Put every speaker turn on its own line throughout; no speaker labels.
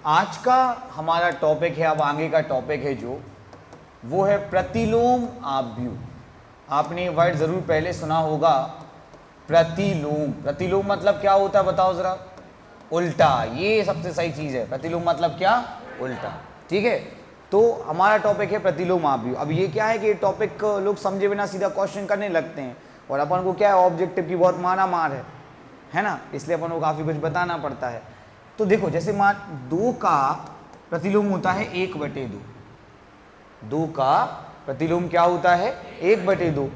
आज का हमारा टॉपिक है, अब आगे का टॉपिक है जो वो है प्रतिलोम आव्यूह। आपने ये वर्ड जरूर पहले सुना होगा, प्रतिलोम। प्रतिलोम मतलब क्या होता है बताओ जरा? उल्टा। ये सबसे सही चीज है। प्रतिलोम मतलब क्या? उल्टा। ठीक है, तो हमारा टॉपिक है प्रतिलोम आव्यूह। अब ये क्या है कि ये टॉपिक लोग समझे बिना सीधा क्वेश्चन करने लगते हैं, और अपन को क्या है, ऑब्जेक्टिव की बहुत मारा मार है ना, इसलिए अपन को काफ़ी कुछ बताना पड़ता है। तो देखो, जैसे मान 2 का प्रतिलोम होता है 1/2। 2 का प्रतिलोम क्या होता है? 1/2।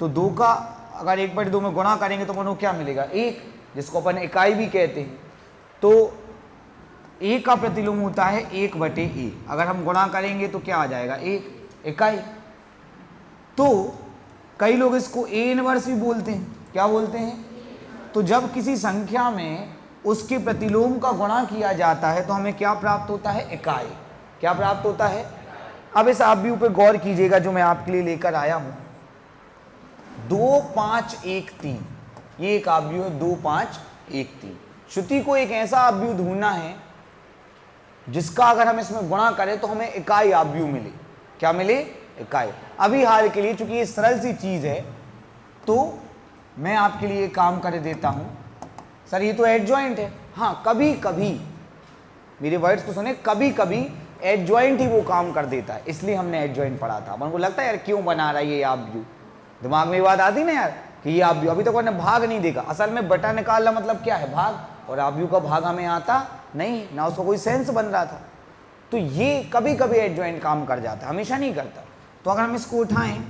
तो 2 का अगर 1/2 में गुणा करेंगे तो अपन को क्या मिलेगा? 1, जिसको अपन इकाई भी कहते हैं। तो a का प्रतिलोम होता है 1/a। अगर हम गुणा करेंगे तो क्या आ जाएगा? 1 इकाई। तो कई लोग इसको a इनवर्स भी बोलते हैं। क्या बोलते हैं? तो जब किसी संख्या में उसके प्रतिलोम का गुणा किया जाता है तो हमें क्या प्राप्त होता है? इकाई। क्या प्राप्त होता है? अब इस आव्यूह पे गौर कीजिएगा जो मैं आपके लिए लेकर आया हूं। 2 5 1 3, ये एक आव्यूह है। 2 5 1 3। श्रुति को एक ऐसा आव्यूह ढूंढना है जिसका अगर हम इसमें गुणा करें तो हमें इकाई आव्यूह मिले। क्या मिले? इकाई। अभी हाल के लिए चूंकि ये सरल सी चीज है तो मैं आपके लिए काम कर देता हूं। सर ये तो एडजॉइंट है। हाँ, कभी कभी मेरे वर्ड्स को सुने, कभी कभी एडजॉइंट ही वो काम कर देता है, इसलिए हमने एडजॉइंट पढ़ा था। अपन को लगता है यार क्यों बना रहा है ये आव्यूह, दिमाग में ये बात आती ना यार कि ये आव्यूह। अभी तक मैंने भाग नहीं देखा। असल में बटा निकालना मतलब क्या है? भाग। और आव्यूह का भाग हमें आता नहीं ना, उसका कोई सेंस बन रहा था। तो ये कभी कभी एडजॉइंट काम कर जाता है, हमेशा नहीं करता। तो अगर हम इसको उठाएं,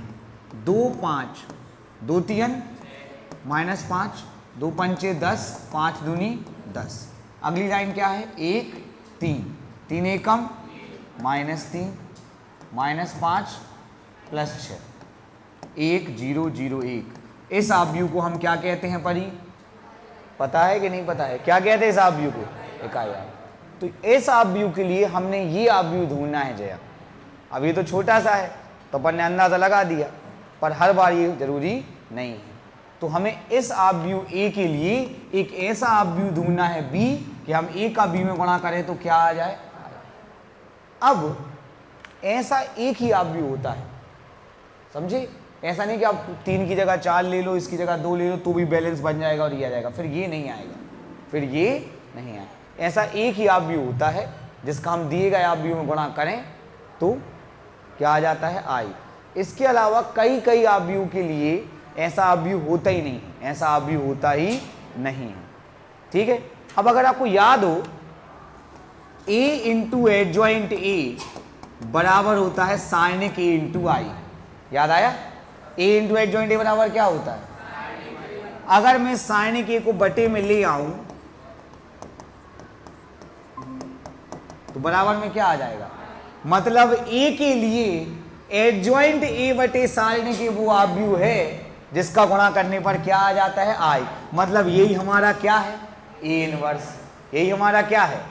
2 5 2 3 -5, 2 पंचे 10, 5 दूनी 10। अगली लाइन क्या है? 1 3, 3 एकम -3, -5 +6, 1 0 0 1। इस आव्यूह को हम क्या कहते हैं परी? पता है कि नहीं पता है? क्या कहते हैं इस आव्यूह को? इकाई आव्यूह। तो इस आव्यूह के लिए हमने ये आव्यूह ढूंढना है जया। अब ये तो छोटा सा है तो अपन ने अंदाजा लगा दिया, पर हर बार ये जरूरी नहीं है। तो हमें इस आव्यूह ए के लिए एक ऐसा आव्यूह ढूंढना है बी कि हम ए का बी में गुणा करें तो क्या आ जाए? अब ऐसा एक ही आव्यूह होता है, समझे? ऐसा नहीं कि आप 3 की जगह 4 ले लो, इसकी जगह 2 ले लो तो भी बैलेंस बन जाएगा और ये आ जाएगा। फिर ये नहीं आएगा, फिर ये नहीं आएगा। ऐसा एक ही आव्यूह होता है जिसका हम दिए गए आव्यूह में गुणा करें तो क्या आ जाता है? आई। इसके अलावा कई कई आव्यूह के लिए ऐसा आव्यूह होता ही नहीं है, ऐसा आव्यूह होता ही नहीं है। ठीक है, अब अगर आपको याद हो a इंटू एडजॉइंट ए बराबर होता है साइनिक a इंटू आई। याद आया? a इंटू एडजॉइंट ए बराबर क्या होता है? अगर मैं साइनिक a को बटे में ले आऊं तो बराबर में क्या आ जाएगा? मतलब a के लिए एडजॉइंट a बटे साइनिक a वो आव्यूह है जिसका गुणा करने पर क्या आ जाता है? आई। मतलब यही हमारा क्या है? A inverse. यही हमारा क्या है?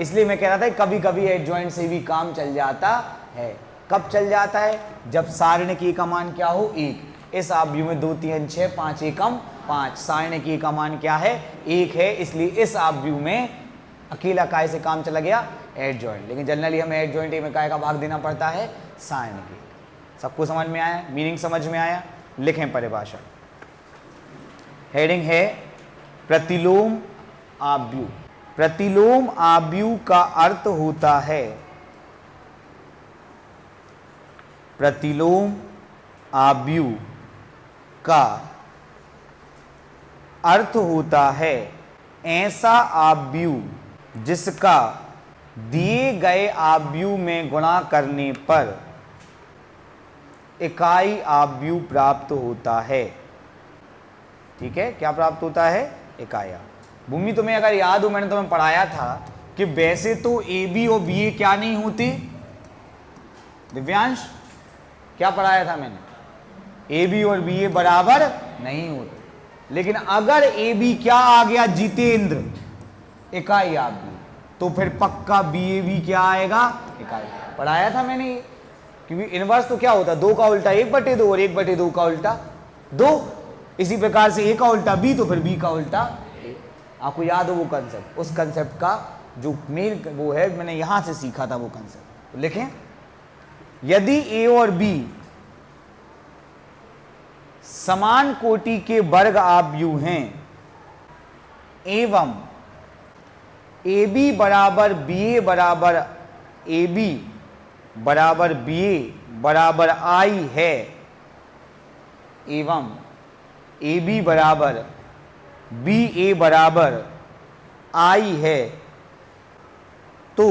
इसलिए मैं कह रहा था कभी कभी एडजॉइंट से भी काम चल जाता है। कब चल जाता है? जब सारणिक ए का मान क्या हो? 1। इस आव्यूह में 2 3 6 5 एकम 5, सारणिक ए का मान क्या है? 1 है। इसलिए इस आव्यूह में अकेला काय से काम चला गया? एडजॉइंट। लेकिन जनरली हमें एडजॉइंट ए में काय का भाग देना पड़ता है? सारणिक ए। सबको समझ में आया? मीनिंग समझ में आया? लिखें परिभाषा। हेडिंग है प्रतिलोम आव्यूह। प्रतिलोम आव्यूह का अर्थ होता है, प्रतिलोम आव्यूह का अर्थ होता है ऐसा आव्यूह जिसका दिए गए आव्यूह में गुणा करने पर इकाई आव्यूह प्राप्त होता है। ठीक है, क्या प्राप्त होता है? इकाई आव्यूह। भूमि, तुम्हें अगर याद हो मैंने तुम्हें पढ़ाया था कि वैसे तो ए बी और बी ए क्या नहीं होते? दिव्यांश, क्या पढ़ाया था मैंने? ए बी और बी ए बराबर नहीं होते। लेकिन अगर ए बी क्या आ गया? जितेंद्र, इकाई आव्यूह, तो फिर पक्का बी ए बी क्या आएगा? इकाई। पढ़ाया था मैंने, क्योंकि इनवर्स तो क्या होता है? 2 का उल्टा 1/2 और 1/2 का उल्टा 2। इसी प्रकार से ए का उल्टा बी तो फिर बी का उल्टा। आपको याद हो वो कंसेप्ट? उस कंसेप्ट का जो मेन वो है, मैंने यहां से सीखा था वो कंसेप्ट। तो लिखें, यदि ए और बी समान कोटि के वर्ग आव्यूह हैं एवं ए बी बराबर बी ए बराबर ए बी बराबर बी ए बराबर आई है, एवं ए बी बराबर बी ए बराबर आई है, तो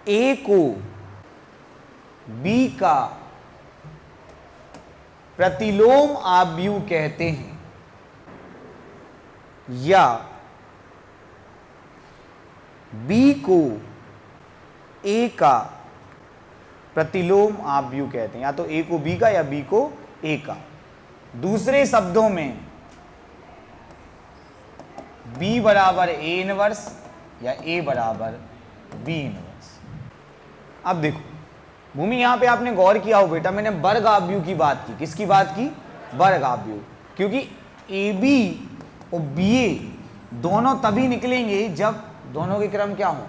ए को बी का प्रतिलोम आव्यूह कहते हैं, या बी को ए का प्रतिलोम आव्यूह कहते हैं, या तो ए को बी का या बी को ए का। दूसरे शब्दों में बी बराबर ए इनवर्स या ए बराबर बी इनवर्स। अब देखो भूमि, यहां पे आपने गौर किया हो बेटा, मैंने वर्ग आव्यूह की बात की। किसकी बात की? वर्ग आव्यूह। क्योंकि ए बी और बी ए दोनों तभी निकलेंगे जब दोनों के क्रम क्या हो,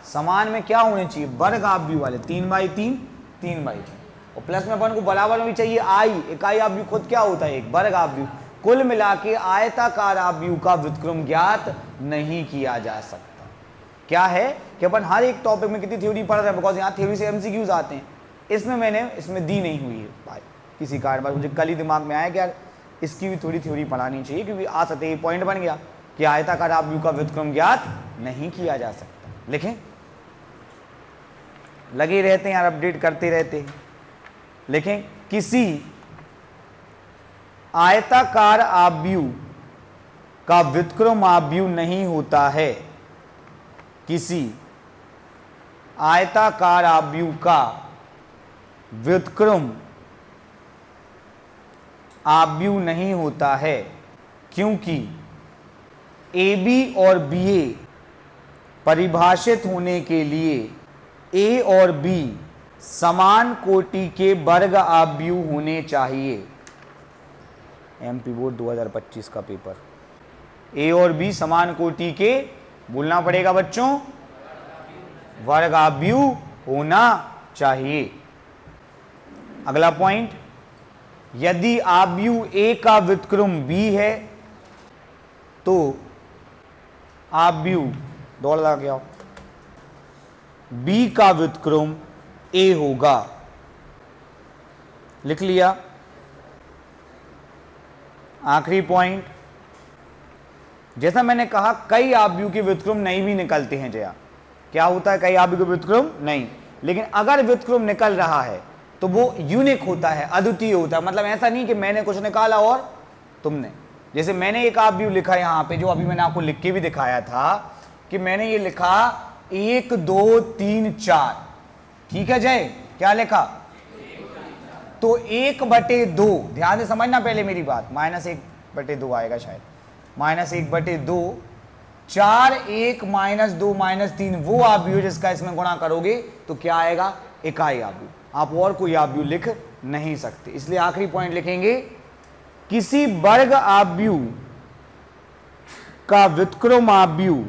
समान में क्या होने चाहिए, वर्ग आव्यूह वाले, 3/3 3/3, और प्लस में अपन को बराबर में भी चाहिए आई। इकाई आव्यूह खुद क्या होता है? एक वर्ग आव्यूह। कुल मिला के आयताकार आव्यूह का व्युत्क्रम ज्ञात नहीं किया जा सकता। क्या है कि अपन हर एक टॉपिक में कितनी थ्योरी पढ़ रहे हैं, बिकॉज यहाँ थ्योरी से एमसीक्यूज आते हैं। इसमें दी नहीं हुई है भाई किसी कारण, मुझे कल ही दिमाग में आया कि यार इसकी भी थोड़ी थ्योरी पढ़ानी चाहिए, क्योंकि आ सकते ये पॉइंट बन गया कि आयताकार आव्यूह का व्युत्क्रम ज्ञात नहीं किया जा सकता। लिखें, लगे रहते हैं यार, अपडेट करते रहते हैं। लिखें, किसी आयताकार आव्यूह का व्युत्क्रम आव्यूह नहीं होता है, किसी आयताकार आव्यूह का व्युत्क्रम आव्यूह नहीं होता है, क्योंकि ए बी और बी ए परिभाषित होने के लिए ए और बी समान कोटि के वर्ग आव्यूह होने चाहिए। एमपी बोर्ड 2025 का पेपर, ए और बी समान कोटि के, बोलना पड़ेगा बच्चों, वर्ग आव्यूह होना चाहिए। अगला पॉइंट, यदि आव्यूह ए का व्युत्क्रम बी है तो आव्यूह, दौड़ लगा के आओ, बी का व्युत्क्रम ए होगा। लिख लिया। आखिरी पॉइंट, जैसा मैंने कहा कई आव्यूह के व्युत्क्रम नहीं भी निकलते हैं। जया, क्या होता है? कई आव्यूह के व्युत्क्रम नहीं, लेकिन अगर व्युत्क्रम निकल रहा है तो वो यूनिक होता है, अद्वितीय होता है। मतलब ऐसा नहीं कि मैंने कुछ निकाला और तुमने, जैसे मैंने एक आव्यूह लिखा यहां पे, जो अभी मैंने आपको लिख के भी दिखाया था कि मैंने ये लिखा 1 2 3 4, ठीक है जय? क्या लिखा? तो 1/2, ध्यान से समझना पहले मेरी बात, -1/2 आएगा शायद, -1/2, 4 1 -2 -3 वो आव्यूह जिसका इसमें गुणा करोगे तो क्या आएगा? इकाई आव्यूह। आप और कोई आव्यूह लिख नहीं सकते, इसलिए आखिरी पॉइंट लिखेंगे, किसी वर्ग आव्यूह का व्युत्क्रम आव्यूह,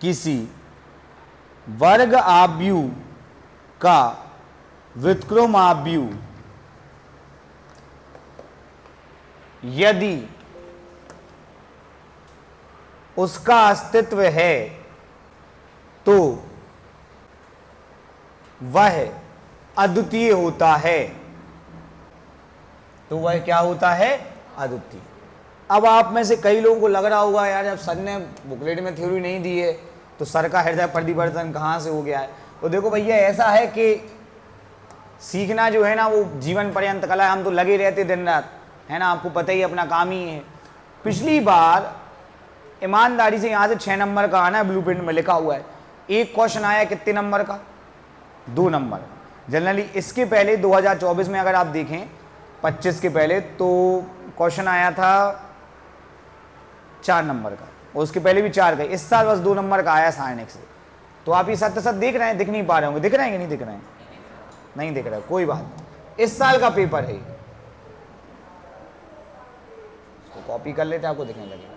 किसी वर्ग आव्यूह का व्युत्क्रम आव्यूह यदि उसका अस्तित्व है तो वह अद्वितीय होता है। तो वह क्या होता है? अद्वितीय। अब आप में से कई लोगों को लग रहा होगा यार, जब सर ने बुकलेट में थ्योरी नहीं दी है तो सर का हृदय परिवर्तन कहाँ से हो गया है? तो देखो भैया, ऐसा है कि सीखना जो है ना वो जीवन पर्यंत कला है। हम तो लगे रहते दिन रात, है ना, आपको पता ही, अपना काम ही है। पिछली बार ईमानदारी से यहाँ से 6 नंबर का आना है, ब्लूप्रिंट में लिखा हुआ है। एक क्वेश्चन आया कितने नंबर का? 2 नंबर। जनरली इसके पहले 2024 में अगर आप देखें 25 के पहले, तो क्वेश्चन आया था 4 नंबर का, और उसके पहले भी 4 का। इस साल बस 2 नंबर का आया साइनिक से। तो आप ये सत्य सत्य देख रहे हैं, दिख नहीं पा रहे होंगे, दिख रहे हैं कि नहीं दिख रहे हैं? नहीं दिख रहा है, कोई बात नहीं, इस साल का पेपर है। कॉपी कर लेते आपको दिखने लगेगा।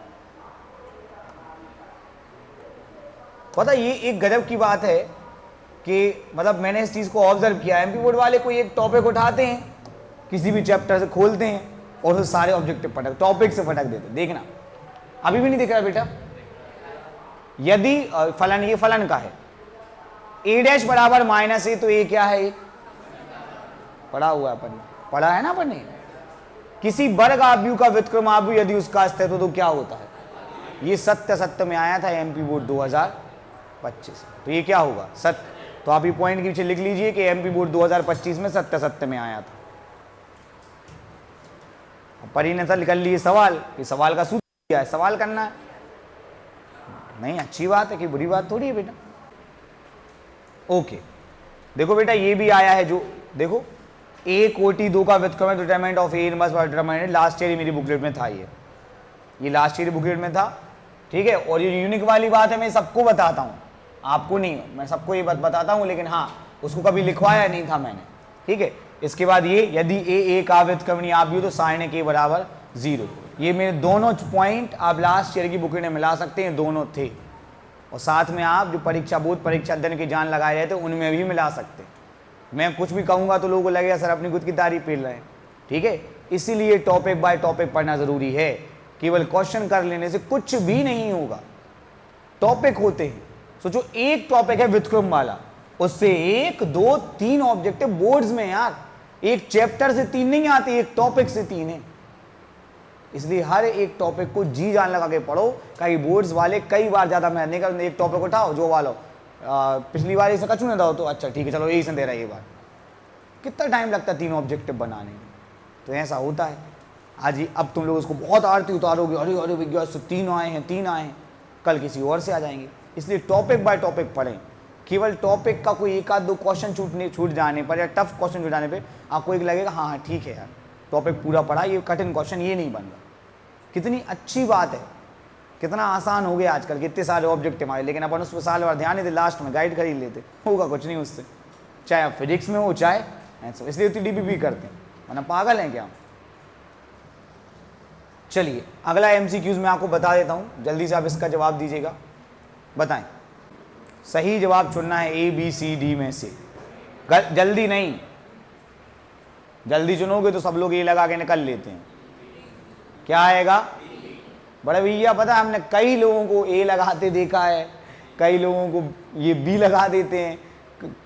पता ये एक गजब की बात है कि मतलब मैंने इस चीज़ को ऑब्जर्व किया, एमपी बोर्ड वाले कोई एक टॉपिक उठाते हैं, किसी भी चैप्टर से खोलते हैं और उसे सारे ऑब्जेक्टिव फटक टॉपिक से फटक देते। देखना अभी भी नहीं दिख रहा बेटा। यदि फलन, ये फलन का है, ए डैश बराबर माइनस ए, तो ए क्या है? ए पढ़ा हुआ अपन, पढ़ा है ना अपन ने। किसी वर्ग आव्यूह का व्युत्क्रम आव्यूह यदि उसका अस्तित्व तो क्या होता है? ये सत्य सत्य में आया था एमपी बोर्ड 2025, तो ये क्या होगा? सत्य। तो आप ये पॉइंट के पीछे लिख लीजिए कि एमपी बोर्ड 2025 में सत्य सत्य में आया था। परिणत निकल लिए सवाल, कि सवाल का सूत्र क्या है, सवाल करना है। नहीं, अच्छी बात है कि बुरी बात थोड़ी है बेटा। ओके, देखो बेटा ये भी आया है, जो देखो ए कोटि 2 का व्युत्क्रम determinant of A inverse by determinant, last year मेरी बुकलेट में था, ये लास्ट ईयर बुकलेट में था, ठीक है। और ये यूनिक वाली बात है, मैं सबको बताता हूँ, आपको नहीं, मैं सबको ये बात बताता हूँ, लेकिन हाँ उसको कभी लिखवाया नहीं था मैंने, ठीक है। इसके बाद ये यदि ए का व्युत्क्रमणीय आव्यूह तो sin के बराबर 0। ये मेरे दोनों पॉइंट आप लास्ट ईयर की बुकलेट में मिला सकते हैं, दोनों थे। और साथ में आप जो परीक्षा बोर्ड परीक्षा अध्ययन के जान लगाए रहे थे उनमें भी मिला सकते हैं। मैं कुछ भी कहूँगा तो लोगों को लगेगा सर अपनी खुद की तारीफ पेल रहे हैं, ठीक है। इसीलिए टॉपिक बाय टॉपिक पढ़ना जरूरी है। केवल क्वेश्चन कर लेने से कुछ भी नहीं होगा, टॉपिक होते हैं। सोचो एक टॉपिक है व्युत्क्रम वाला, उससे 1 2 3 ऑब्जेक्टिव बोर्ड्स में यार, एक चैप्टर से 3 नहीं आते, एक टॉपिक से 3 है। इसलिए हर एक टॉपिक को जी जान लगा के पढ़ो। कई बोर्ड्स वाले कई बार ज्यादा मेहनत नहीं करते, एक टॉपिक उठाओ जो वालो पिछली बार इसे कचू नहीं दो तो अच्छा ठीक है चलो यही से दे रहा है, ये बार कितना टाइम लगता है 3 ऑब्जेक्टिव बनाने में। तो ऐसा होता है। आज ही अब तुम लोग उसको बहुत आरती उतारोगे, अरे अरे विज्ञान से 3 आए हैं 3 आए हैं, कल किसी और से आ जाएंगे। इसलिए टॉपिक बाय टॉपिक पढ़ें। केवल टॉपिक का कोई एक आध दो क्वेश्चन छूट जाने पर या टफ क्वेश्चन छूट जाने पे आपको एक लगेगा हाँ हाँ ठीक है यार टॉपिक पूरा पढ़ा, ये कठिन क्वेश्चन ये नहीं बन रहा। कितनी अच्छी बात है, कितना आसान हो गया आजकल, कितने सारे ऑब्जेक्ट हमारे, लेकिन अपन उस पर साल भर ध्यान नहीं देते, लास्ट में गाइड खरीद लेते, होगा कुछ नहीं उससे, चाहे आप फिजिक्स में हो चाहे मैथ्स में। इसलिए तो डीपीपी करते हैं, वरना पागल हैं क्या हम। चलिए अगला एमसीक्यूज मैं आपको बता देता हूँ, जल्दी से आप इसका जवाब दीजिएगा। बताएं, सही जवाब चुनना है ए बी सी डी में से, जल्दी नहीं, जल्दी चुनोगे तो सब लोग ये लगा के निकल लेते हैं। क्या आएगा? बड़े भैया पता है हमने कई लोगों को ए लगाते देखा है, कई लोगों को ये बी लगा देते हैं,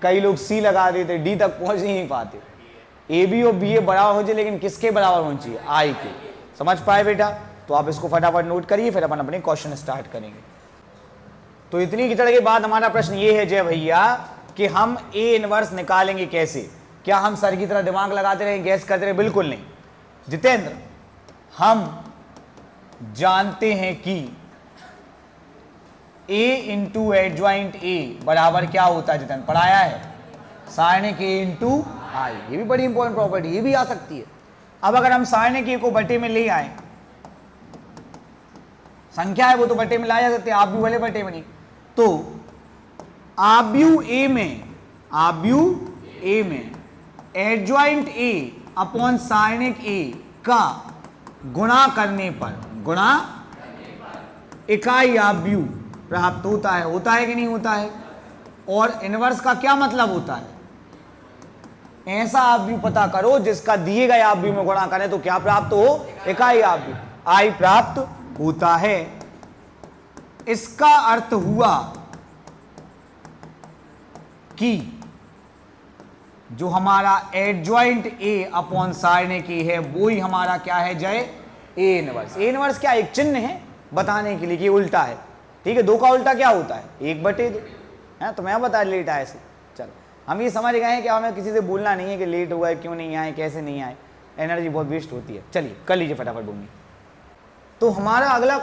कई लोग सी लगा देते, डी तक पहुंच ही नहीं पाते। ए बी और बी ए बराबर हो जाए, लेकिन किसके बराबर होना चाहिए? आई के। समझ पाए बेटा? तो आप इसको फटाफट नोट करिए, फिर अपन अपने क्वेश्चन स्टार्ट करेंगे। तो इतनी कीचड़ के बाद हमारा प्रश्न ये है जय भैया कि हम ए इनवर्स निकालेंगे कैसे? क्या हम सर की तरह दिमाग लगाते रहे, गैस करते रहे? बिल्कुल नहीं जितेंद्र, हम जानते हैं कि a इंटू एडजॉइंट ए बराबर क्या होता है? जितेंद्र पढ़ाया है, साइनिक ए इंटू आई। ये भी बड़ी इंपॉर्टेंट प्रॉपर्टी, ये भी आ सकती है। अब अगर हम साइनिक ए को बटे में ले आए, संख्या है वो तो बटे में लाया जा सकते हैं, आव्यूह वाले बटे में नहीं, तो आव्यूह ए में एडजॉइंट ए अपॉन साइनिक ए का गुणा करने पर इकाई आव्यूह प्राप्त होता है कि नहीं होता है? और इनवर्स का क्या मतलब होता है? ऐसा आव्यूह पता करो जिसका दिए गए आव्यूह में गुणा करें तो क्या प्राप्त हो? इकाई आव्यूह आई प्राप्त होता है। इसका अर्थ हुआ कि जो हमारा एडजॉइंट ए अपॉन साइनिक ए है वो ही हमारा क्या है जय? A inverse. ए इनवर्स क्या एक चिन्ह है बताने के लिए कि उल्टा है, ठीक है। 2 का उल्टा क्या होता है? 1/2 है। तो मैं बता लेट आए से, चलो हम ये समझ गए हैं कि हमें किसी से बोलना नहीं है कि लेट हुआ है, क्यों नहीं आए, कैसे नहीं आए, एनर्जी बहुत वेस्ट होती है। चलिए कर लीजिए फटाफट बोलिए। तो हमारा अगला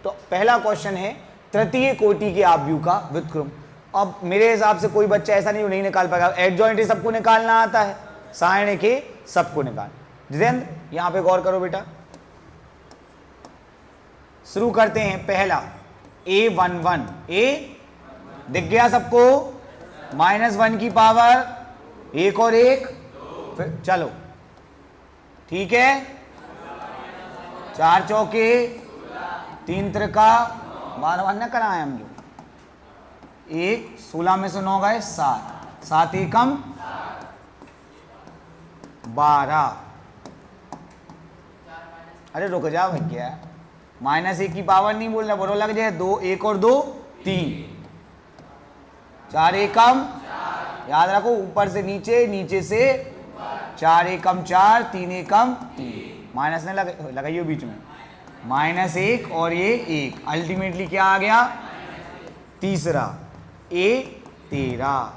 तो पहला क्वेश्चन है तृतीय कोटि के आव्यूह का व्युत्क्रम। अब मेरे हिसाब से कोई बच्चा ऐसा नहीं निकाल पाएगा, एडजॉइंट ए सबको निकालना आता है, साइनिक ए सबको निकाल। जितेंद्र यहां पे गौर करो बेटा, शुरू करते हैं। पहला A11, ए दिख गया सबको? -1 की पावर 1 और 1, फिर चलो ठीक है। 4 चौके 3 त्रिका, बार बार न कराए हम जो, 1 16 में से 9 गए 7, 7 एकम 12। अरे रुक जा भैया, -1 की पावर नहीं बोलना, बुरा लग जाए। 2 1 और 2 3, 4 एकम, याद रखो ऊपर से नीचे, नीचे से 4 एकम 4, 3 एकम 3, माइनस ने लगाइए बीच में, -1 और ये 1, अल्टीमेटली क्या आ गया? तीसरा A 13,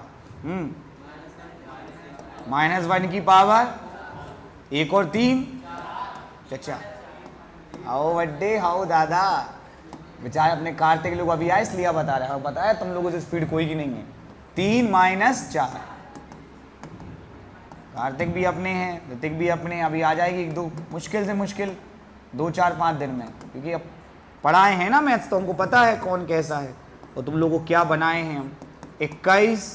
-1 की पावर 1 और 3, चचा आओ बड्डे, आओ दादा, बेचारे अपने कार्तिक लोग अभी आए इसलिए बता रहे हैं, बताया तुम लोगों से स्पीड कोई की नहीं है। 3 - 4, कार्तिक भी अपने हैं, ऋतिक भी अपने, अभी आ जाएगी 1 2 मुश्किल से मुश्किल 2 4 5 दिन में, क्योंकि अब पढ़ाए हैं ना मैथ्स तो हमको पता है कौन कैसा है और तुम लोगों को क्या बनाए हैं हम। 21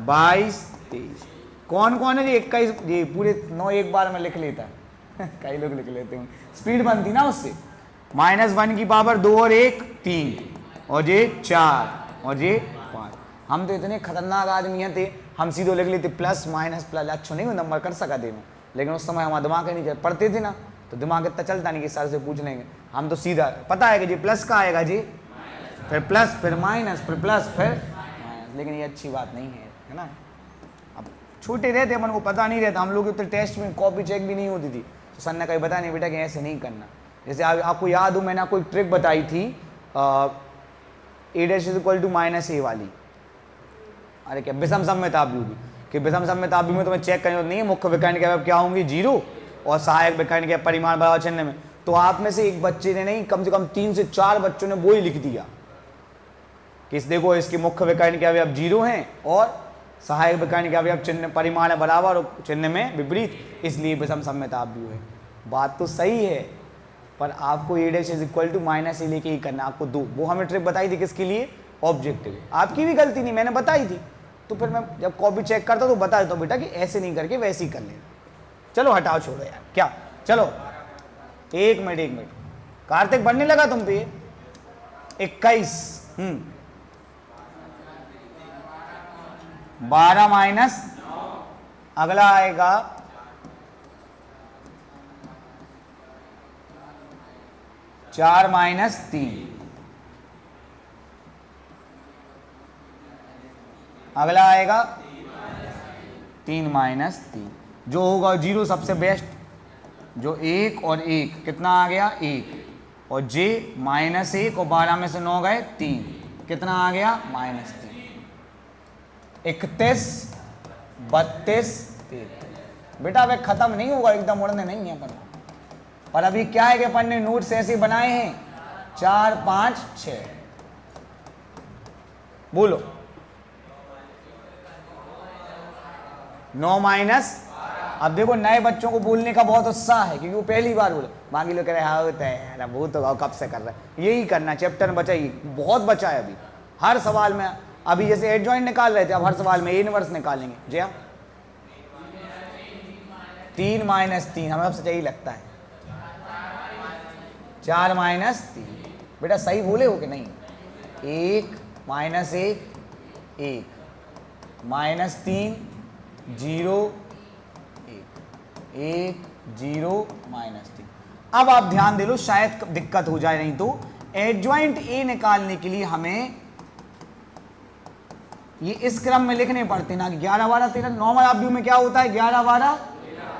22 23, कौन कौन है जी? 21 ये पूरे 9 एक बार में लिख लेता है कई लोग लिख लेते हैं, स्पीड बनती ना उससे। -1 की पावर 2 और 1 3, और ये 4 और ये 5। हम तो इतने खतरनाक आदमी हैं थे, हम सीधे लिख लेते प्लस माइनस प्लस, अच्छा नहीं नंबर कर सका थे मैं, लेकिन उस समय हमारा दिमाग ही नहीं पढ़ते थे ना, तो दिमाग इतना चलता नहीं कि सर से पूछ लेंगे, हम तो सीधा पता है कि जी प्लस का आएगा जी, फिर प्लस फिर माइनस फिर प्लस फिर माइनस, लेकिन ये अच्छी बात नहीं है ना। अब छोटे रहते अपन को पता नहीं रहता, हम लोग तो टेस्ट में कॉपी चेक भी नहीं होती थी, तो सर ने कहीं बताया नहीं बेटा कि ऐसे नहीं करना। जैसे आपको याद हो मैंने आपको एक ट्रिक बताई थी A' = -A वाली, अरे क्या विषम सममिताभ्यु की, कि विषम सममिताभ्यु में तुम्हें चेक करनी नहीं है मुख्य वैकल्पिक अवयव क्या होंगी 0 और सहायक वैकल्पिक परिमाण बराबर चिन्ह में, तो आप में से एक बच्चे ने नहीं कम से कम 3 से 4 बच्चों ने वो ही लिख दिया कि इस देखो इसके मुख्य वैकल्पिक अवयव 0 हैं और सहायक वैकल्पिक अवयव चिन्ह परिमाण है बराबर और चिन्ह में विपरीत, इसलिए विषम सममिताभ्यु है। बात तो सही है, पर आपको A' -A लेके ही करना, आपको दो वो हमें ट्रिक बताई थी किसके लिए? ऑब्जेक्टिव। आपकी भी गलती नहीं, मैंने बताई थी, तो फिर मैं जब कॉपी चेक करता तो बता देता हूँ बेटा कि ऐसे नहीं करके वैसे ही कर लेना। चलो हटाओ छोड़ो यार, क्या चलो 1 मिनट कार्तिक बनने लगा तुम पे 21 12 माइनस, अगला आएगा 4 - 3, अगला आएगा 3 - 3, जो होगा 0 सबसे बेस्ट, जो 1 और 1 कितना आ गया 1, और J -1 और 12 में से 9 गए 3, कितना आ गया -3, 31 32 33। बेटा वे खत्म नहीं होगा, एकदम उड़ने नहीं है अपन, पर अभी क्या है कि अपन ने नोट्स ऐसे बनाए हैं 4 5 6, बोलो 9 माइनस। अब देखो नए बच्चों को बोलने का बहुत उत्साह है क्योंकि वो पहली बार बोले, बाकी लोग कह रहे हाँ होता है यार वो तो कब से कर रहा है, यही करना, चैप्टर में बचा ही बहुत बचा है अभी, हर सवाल में। अभी जैसे एडजॉइंट निकाल रहे थे, अब हर सवाल में इनवर्स निकालेंगे जी हाँ। 3 - 3 हमें सबसे यही लगता है, 4 - 3, बेटा सही बोले हो कि नहीं? 1 - 1 1 -3 0 1 1 0 -3। अब आप ध्यान दे लो, शायद दिक्कत हो जाए, नहीं तो एडजॉइंट ए निकालने के लिए हमें ये इस क्रम में लिखने पड़ते ना, 11 12 13। नॉर्मल ऑब्व्यू में क्या होता है 11 12,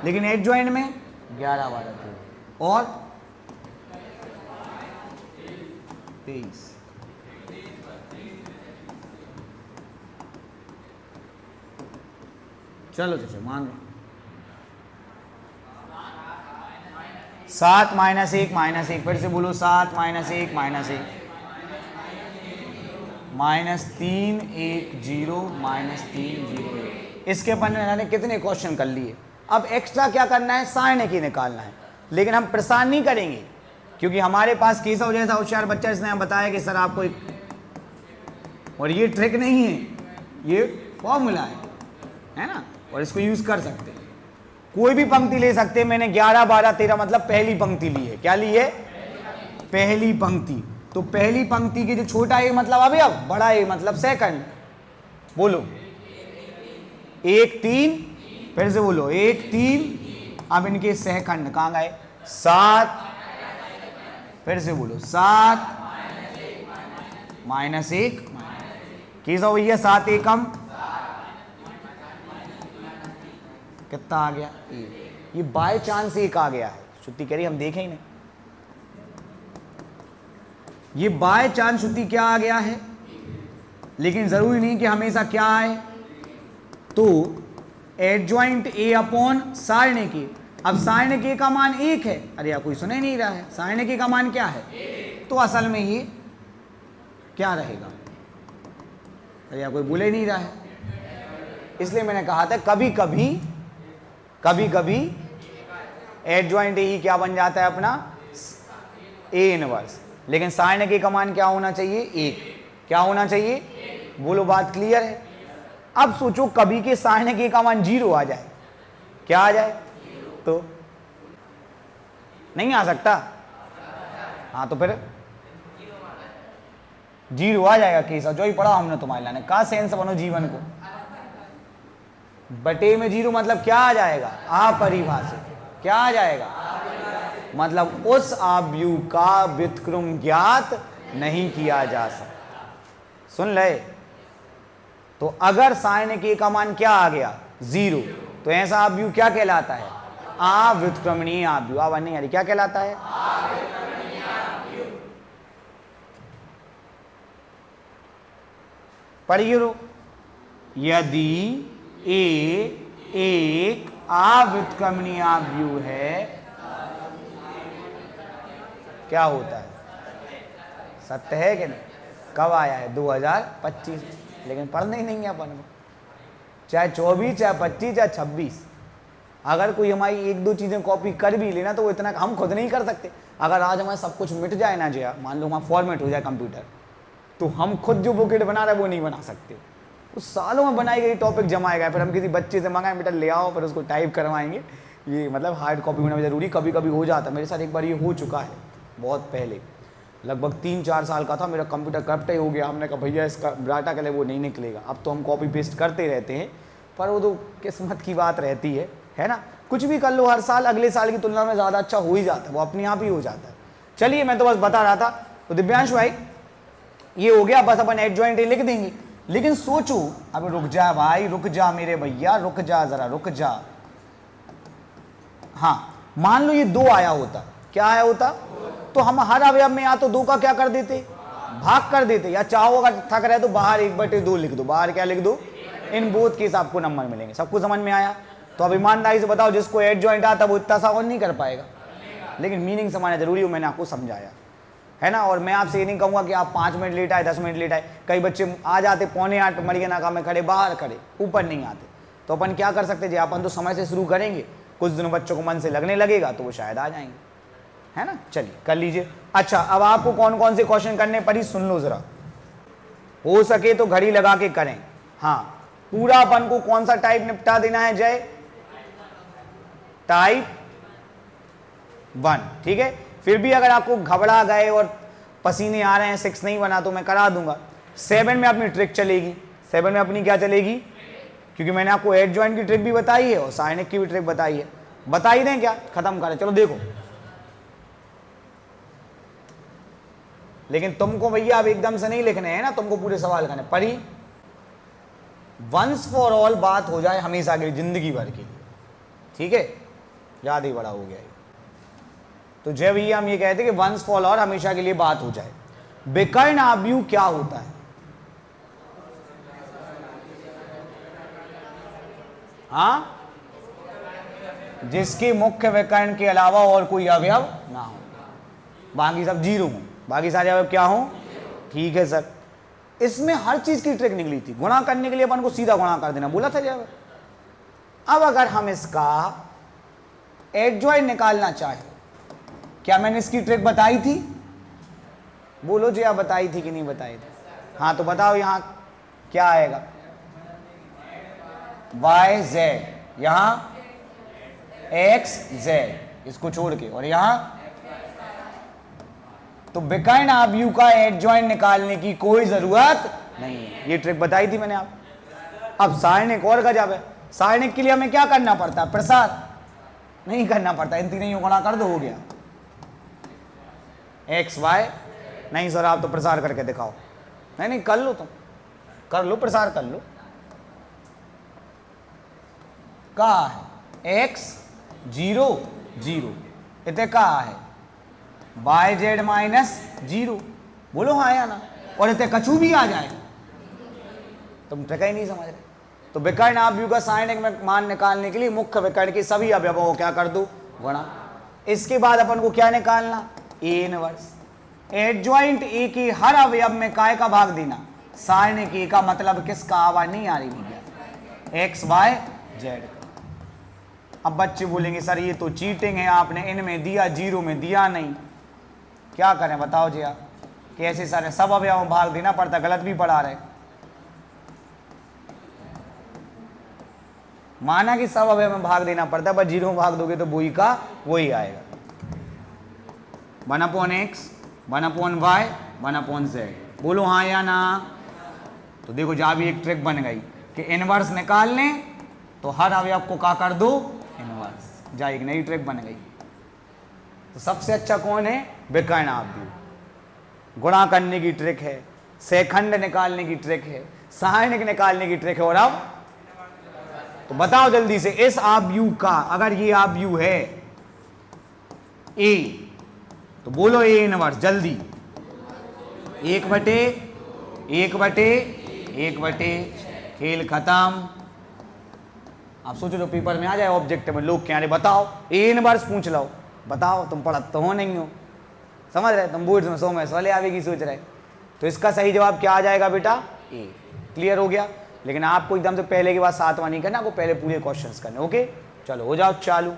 लेकिन एडजॉइंट में 11 12 13 और 23। चलो चलो मान लो 7 - 1 -1, फिर से बोलो 7 - 1 -1 -3 1 0 -3 0 1। इसके अपन ने कितने क्वेश्चन कर लिए। अब एक्स्ट्रा क्या करना है, सारणी की निकालना है, लेकिन हम परेशान नहीं करेंगे क्योंकि हमारे पास केशव जैसा होशियार बच्चा, इसने हम बताया कि सर आपको एक, और ये ट्रिक नहीं है, ये फॉर्मूला है ना, और इसको यूज कर सकते हैं। कोई भी पंक्ति ले सकते हैं। मैंने 11 12 13 मतलब पहली पंक्ति ली है। क्या ली है? पहली पंक्ति। तो पहली पंक्ति के जो छोटा ए मतलब अवयव, बड़ा ए मतलब सेकंड। बोलो 1 3, फिर से बोलो 1 3। अब इनके सेकंड कहां गए? 7, फिर से बोलो 7 -1 कैसा भैया? 7 एकम कितना आ गया? ये बाय चांस एक आ गया है। श्रुति कह रही हम देखें ही नहीं, ये बाय चांस श्रुति क्या आ गया है, लेकिन जरूरी नहीं कि हमेशा क्या आए। तो एडजॉइंट ए अपॉन सारणी के। अब सारणी के का मान 1 है। अरे यार कोई सुने नहीं रहा है। सारणी के का मान क्या है? तो असल में ये क्या रहेगा? अरे यार कोई बोले नहीं रहा है। इसलिए मैंने कहा था कभी कभी एडजॉइंट ए क्या बन जाता है अपना ए इनवर्स। लेकिन सारणी के का मान क्या होना चाहिए? 1। क्या होना चाहिए? बोलो बात क्लियर है। अब सोचो कभी के सारणी के का मान 0 आ जाए, क्या आ जाए? तो नहीं आ सकता। हाँ तो फिर 0 आ जाएगा। केसा जो ही पढ़ा हमने तुम्हारे लाने का सेंस बनो जीवन को। बटे में 0 मतलब क्या आ जाएगा? अपरिभाषित। क्या आ जाएगा? मतलब उस आव्यूह का व्युत्क्रम ज्ञात नहीं किया जा सकता। सुन ले। तो अगर सारणी के का मान क्या आ गया? 0, तो ऐसा आव्यूह क्या कहलाता है? अव्युत्क्रमणीय आव्यूह। आवाज नहीं आ रही? क्या कहलाता है? पढ़िए रो। यदि ए एक अव्युत्क्रमणीय आव्यूह है, क्या होता है? सत्य है कि नहीं? कब आया है? 2025। लेकिन पढ़ना ही नहीं है अपन को। चाहे 24, चाहे 25, चाहे 26। अगर कोई हमारी 1-2 चीजें कॉपी कर भी लेना तो वो इतना हम खुद नहीं कर सकते। अगर आज हमारा सब कुछ मिट जाए ना जया, मान लो हमारा फॉर्मेट हो जाए कंप्यूटर, तो हम खुद जो बुकेट बना रहे वो नहीं बना सकते। उस सालों में बनाई गई टॉपिक जमाएगा, फिर हम किसी बच्चे से मंगाए बेटा ले आओ, फिर उसको टाइप करवाएंगे। ये मतलब हार्ड कॉपी होना जरूरी। कभी कभी हो जाता है। मेरे साथ एक बार ये हो चुका है बहुत पहले, लगभग 3-4 साल का था। मेरा कंप्यूटर करप्ट ही हो गया। हमने कहा भैया इसका डाटा के लिए वो नहीं निकलेगा। अब तो हम कॉपी पेस्ट करते रहते हैं, पर वो तो किस्मत की बात रहती है ना। कुछ भी कर लो हर साल अगले साल की तुलना में ज़्यादा अच्छा हो ही जाता है, वो अपने आप ही हो जाता है। चलिए मैं तो बस बता रहा था। तो दिव्यांश भाई ये हो गया, बस अपन एडजॉइंट ए लिख देंगे। लेकिन सोचो, अब रुक जा भाई, रुक जा मेरे भैया, रुक जा जरा, रुक जा। हाँ मान लो ये 2 आया होता, क्या आया होता? तो हम हर अवयव में या तो 2 का क्या कर देते? भाग कर देते। या चाहो अगर थक रहे तो बाहर 1/2 लिख दो। बाहर क्या लिख दो? इन बोथ केस आपको नंबर मिलेंगे। सबको समझ में आया? तो अब ईमानदारी से बताओ, जिसको एडजॉइंट आता वो इतना सा और नहीं कर पाएगा। लेकिन मीनिंग समझना जरूरी हो, मैंने आपको समझाया है ना। और मैं आपसे ये नहीं कहूँगा कि आप 5 मिनट लेट आए, 10 मिनट लेट आए। कई बच्चे आ जाते 7:45 मरिया नाका में खड़े, बाहर खड़े, ऊपर नहीं आते। तो अपन क्या कर सकते जी? अपन तो समय से शुरू करेंगे, कुछ दिनों बच्चों को मन से लगने लगेगा तो वो शायद आ जाएंगे, है ना। चलिए कर लीजिए। अच्छा अब आपको कौन कौन से क्वेश्चन करने पड़ी सुन लो जरा, हो सके तो घड़ी लगा के करें। हाँ पूरा अपन को कौन सा टाइप निपटा देना है जय? टाइप 1। ठीक है। फिर भी अगर आपको घबरा गए और पसीने आ रहे हैं, 6 नहीं बना तो मैं करा दूंगा। 7 में अपनी ट्रिक चलेगी। 7 में अपनी क्या चलेगी? क्योंकि मैंने आपको एडजॉइंट की ट्रिक भी बताई है और साइनिक की भी ट्रिक बताई है। बता ही दें क्या? खत्म करें। चलो देखो, लेकिन तुमको भैया अब एकदम से नहीं लिखने हैं ना, तुमको पूरे सवाल करने पढ़ी। वंस फॉर ऑल बात हो जाए हमेशा के लिए, जिंदगी भर के लिए। ठीक है, ज्यादा ही बड़ा हो गया है। तो जय भैया हम ये कहते हैं कि वंस फॉर ऑल हमेशा के लिए बात हो जाए। विकर्ण आव्यूह क्या होता है? हाँ, जिसके मुख्य विकर्ण के अलावा और कोई अवयव ना हो, बाकी सब 0 हो, बाकी सारे अवयव क्या हो? ठीक है सर। इसमें हर चीज की ट्रिक निकली थी। गुणा करने के लिए अपन को सीधा गुणा कर देना बोला था जब। अब अगर हम इसका एडजॉइंट निकालना चाहे, क्या मैंने इसकी ट्रिक बताई थी? बोलो जी, आप बताई थी कि नहीं बताई थी? हाँ तो बताओ यहां क्या आएगा? YZ, यहां एक्स जेड, इसको छोड़ के, और यहां तो विकर्ण आव्यूह का एडजॉइंट निकालने की कोई जरूरत नहीं है। ये ट्रिक बताई थी मैंने आप। अब सारणिक और गजब है। सारणिक के लिए हमें क्या करना पड़ता है? प्रसार नहीं करना पड़ता, इन तीनों गुणा कर दो, हो गया। एक्स वाई, नहीं सर आप तो प्रसार करके दिखाओ। नहीं नहीं कर लो, तुम कर लो, प्रसार कर लो। कहा है एक्स 0 0, इतने कहा है वाई जेड -0, बोलो हाँ या ना, और इतने कछु भी आ जाए, तुम ट्रिक ही नहीं समझ रहे। तो विकर्ण आव्यूह का सारणिक में मान निकालने के लिए मुख्य विकर्ण के सभी अवयवों को क्या कर दो? गुणा। इसके बाद अपन को क्या निकालना? A inverse. एडजॉइंट ए के हर अवयव में काय का भाग देना? सारणिक ए का, मतलब किसका? आवाज नहीं आ रही भैया, एक्स वाई जेड। अब बच्चे बोलेंगे सर ये तो चीटिंग है, आपने इनमें दिया 0 में दिया नहीं, क्या करें बताओ जी आप? कैसे सर? सब अवयव में भाग देना पड़ता, गलत भी पढ़ा रहे। माना कि सब अवयव में भाग देना पड़ता है, बस 0 में भाग दोगे तो वही का वही आएगा। 1/x 1/y 1/z, बोलो हाँ या ना? तो देखो जहां भी एक ट्रिक बन गई कि इनवर्स निकाल लें तो हर अवयव को क्या कर दो? इनवर्स। जा एक नई ट्रिक बन गई। तो सबसे अच्छा कौन है? विकर्ण आव्यूह। गुणा करने की ट्रिक है, सेखंड निकालने की ट्रिक है, सारणिक निकालने की ट्रिक है, और अब तो बताओ जल्दी से, इस आव्यूह का, अगर ये आव्यूह है ए, तो बोलो ए इनवर्स जल्दी। 1/1/1/, खेल खत्म। आप सोचो जो पेपर में आ जाए ऑब्जेक्ट में, लोग क्या बताओ ए इनवर्स पूछ लो, बताओ तुम पढ़त तो हो नहीं हो, समझ रहे? तुम बोर्ड में 100 में वाले आवेगी सोच रहे। तो इसका सही जवाब क्या आ जाएगा बेटा? ए। क्लियर हो गया? लेकिन आपको एकदम से पहले के बाद 7वां नहीं करना, आपको पहले पूरे क्वेश्चंस करने। ओके चलो हो जाओ चालू।